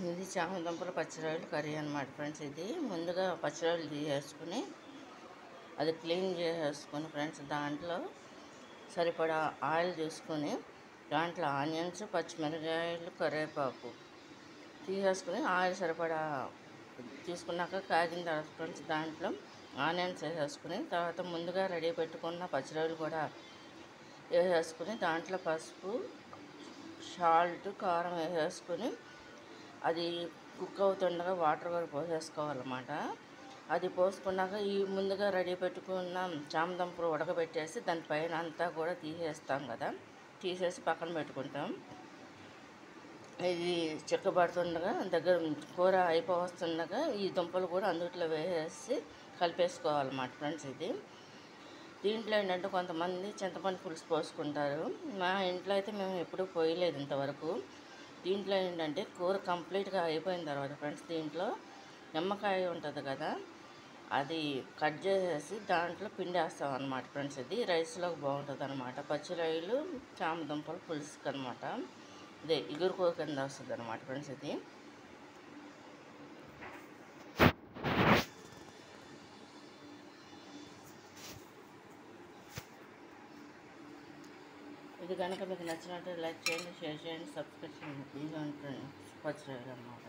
ఇది చామదుంపల పచ్చిరొయ్యలు కర్రీ అనమాట ఫ్రెండ్స్. ఇది ముందుగా పచ్చిరొయ్యలు తీసేసుకుని అది క్లీన్ చేసేసుకుని ఫ్రెండ్స్, దాంట్లో సరిపడా ఆయిల్ తీసుకొని దాంట్లో ఆనియన్స్, పచ్చిమిరపకాయలు, కరివేపాకు తీసేసుకుని ఆయిల్ సరిపడా తీసుకున్నాక కాగిన తర్వాత ఫ్రెండ్స్ దాంట్లో ఆనియన్స్ వేసేసుకుని తర్వాత ముందుగా రెడీ పెట్టుకున్న పచ్చిరొయ్యలు కూడా వేసేసుకుని దాంట్లో పసుపు, సాల్ట్, కారం వేసేసుకుని అది కుక్ అవుతుండగా వాటర్ కూడా పోసేసుకోవాలన్నమాట. అది పోసుకున్నాక ఈ ముందుగా రెడీ పెట్టుకున్న చామదుంపలు ఉడకబెట్టేసి దానిపైన అంతా కూడా తీసేస్తాం కదా, తీసేసి పక్కన పెట్టుకుంటాం. ఇది చిక్కబడుతుండగా దగ్గర కూర అయిపోతుండగా ఈ దుంపలు కూడా అందుట్లో వేసేసి కలిపేసుకోవాలన్నమాట ఫ్రెండ్స్. ఇది దీంట్లో ఏంటంటే కొంతమంది చింతపండు పులుసు పోసుకుంటారు. మా ఇంట్లో అయితే మేము ఎప్పుడూ పోయలేదు ఇంతవరకు. దీంట్లో ఏంటంటే కూర కంప్లీట్గా అయిపోయిన తర్వాత ఫ్రెండ్స్ దీంట్లో నిమ్మకాయ ఉంటుంది కదా, అది కట్ చేసేసి దాంట్లో పిండేస్తాం అనమాట ఫ్రెండ్స్. ఇది రైస్లోకి బాగుంటుంది అనమాట. పచ్చిరొయ్యలు చామదుంపలు పులుసుకి అనమాట. ఇదే ఇగురు కింద వస్తుంది అనమాట ఫ్రెండ్స్. ఇది కనుక మీకు నచ్చినట్టు లైక్ చేయండి, షేర్ చేయండి, సబ్స్క్రైబ్ చేయండి. ఇదిగోండి ఫ్రెండ్స్ పచ్చిరొయ్యలు అనమాట.